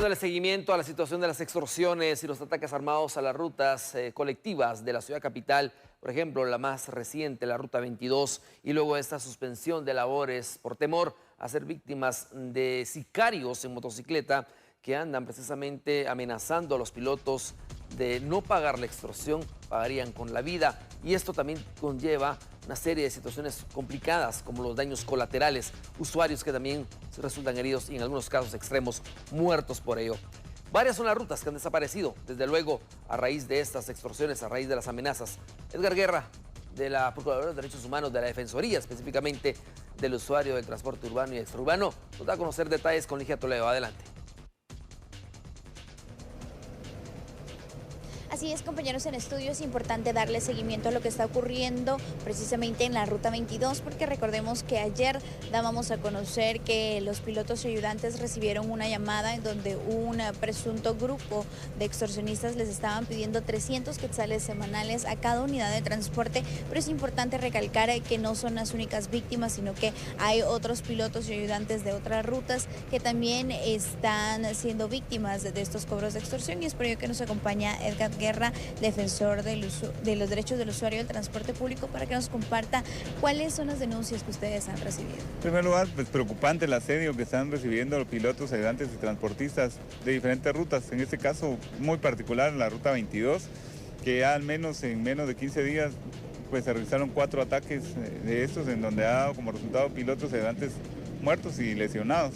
Dándole seguimiento a la situación de las extorsiones y los ataques armados a las rutas colectivas de la ciudad capital, por ejemplo, la más reciente, la Ruta 22, y luego esta suspensión de labores por temor a ser víctimas de sicarios en motocicleta que andan precisamente amenazando a los pilotos de no pagar la extorsión, pagarían con la vida. Y esto también conlleva una serie de situaciones complicadas, como los daños colaterales, usuarios que también resultan heridos y en algunos casos extremos muertos por ello. Varias son las rutas que han desaparecido, desde luego a raíz de estas extorsiones, a raíz de las amenazas. Edgar Guerra, de la Procuraduría de Derechos Humanos de la Defensoría, específicamente del usuario del transporte urbano y extraurbano, nos da a conocer detalles con Ligia Toledo. Adelante. Así es, compañeros en estudio, es importante darle seguimiento a lo que está ocurriendo precisamente en la Ruta 22, porque recordemos que ayer dábamos a conocer que los pilotos y ayudantes recibieron una llamada en donde un presunto grupo de extorsionistas les estaban pidiendo 300 quetzales semanales a cada unidad de transporte, pero es importante recalcar que no son las únicas víctimas, sino que hay otros pilotos y ayudantes de otras rutas que también están siendo víctimas de estos cobros de extorsión, y es por ello que nos acompaña Edgar Guerra, defensor de los derechos del usuario del transporte público, para que nos comparta cuáles son las denuncias que ustedes han recibido. En primer lugar, pues preocupante el asedio que están recibiendo los pilotos, ayudantes y transportistas de diferentes rutas, en este caso muy particular la Ruta 22, que ya al menos en menos de 15 días pues se realizaron 4 ataques de estos, en donde ha dado como resultado pilotos y ayudantes muertos y lesionados.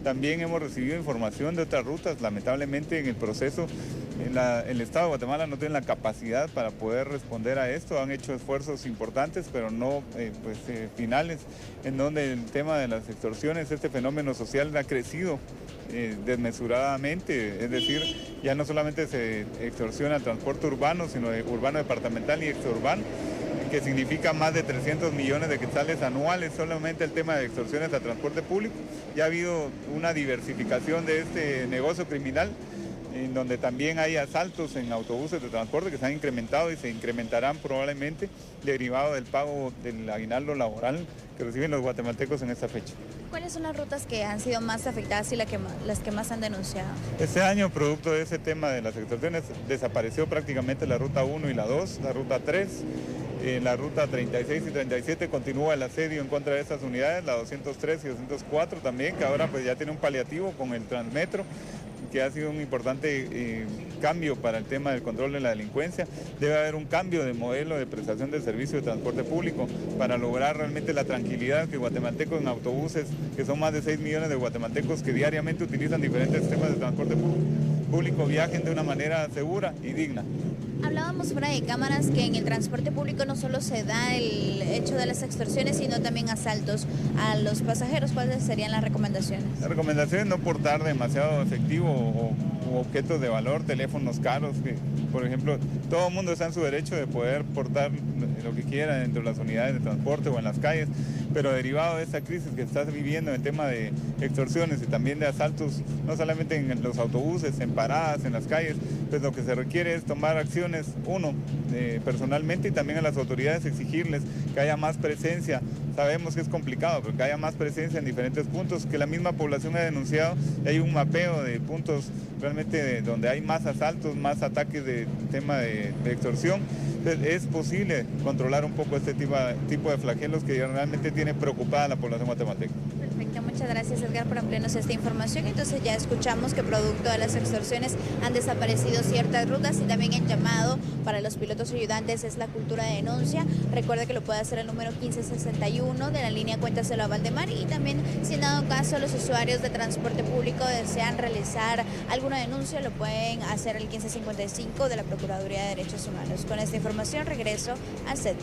También hemos recibido información de otras rutas. Lamentablemente en el proceso el Estado de Guatemala no tiene la capacidad para poder responder a esto. Han hecho esfuerzos importantes, pero no finales, en donde el tema de las extorsiones, este fenómeno social ha crecido desmesuradamente. Es decir, ya no solamente se extorsiona el transporte urbano, sino urbano departamental y extraurbano, que significa más de 300 millones de quetzales anuales solamente el tema de extorsiones al transporte público. Ya ha habido una diversificación de este negocio criminal, en donde también hay asaltos en autobuses de transporte que se han incrementado y se incrementarán probablemente derivado del pago del aguinaldo laboral que reciben los guatemaltecos en esta fecha. ¿Cuáles son las rutas que han sido más afectadas y las que más han denunciado? Este año, producto de ese tema de las extorsiones, desapareció prácticamente la Ruta 1 y la 2, la Ruta 3. En la Ruta 36 y 37 continúa el asedio en contra de estas unidades, la 203 y 204 también, que ahora pues ya tiene un paliativo con el Transmetro, que ha sido un importante cambio para el tema del control de la delincuencia. Debe haber un cambio de modelo de prestación del servicio de transporte público para lograr realmente la tranquilidad que guatemaltecos en autobuses, que son más de 6 millones de guatemaltecos que diariamente utilizan diferentes sistemas de transporte público, viajen de una manera segura y digna. Hablábamos fuera de cámaras que en el transporte público no solo se da el hecho de las extorsiones, sino también asaltos a los pasajeros. ¿Cuáles serían las recomendaciones? Las recomendaciones: no portar demasiado efectivo o objetos de valor, teléfonos caros, que por ejemplo todo el mundo está en su derecho de poder portar lo que quiera dentro de las unidades de transporte o en las calles, pero derivado de esta crisis que estás viviendo en el tema de extorsiones y también de asaltos, no solamente en los autobuses, en paradas, en las calles, pues lo que se requiere es tomar acciones, personalmente, y también a las autoridades exigirles que haya más presencia. Sabemos que es complicado, pero que haya más presencia en diferentes puntos, que la misma población ha denunciado, y hay un mapeo de puntos realmente donde hay más asaltos, más ataques de tema de extorsión. Entonces, es posible controlar un poco este tipo de flagelos que realmente tiene preocupada a la población guatemalteca. Perfecto, muchas gracias, Edgar, por ampliarnos esta información. Entonces ya escuchamos que producto de las extorsiones han desaparecido ciertas rutas, y también el llamado para los pilotos y ayudantes es la cultura de denuncia. Recuerde que lo puede hacer al número 1561 de la línea Cuéntaselo a Valdemar, y también si en dado caso los usuarios de transporte público desean realizar alguna denuncia, lo pueden hacer al 1555 de la Procuraduría de Derechos Humanos. Con esta información regreso al set.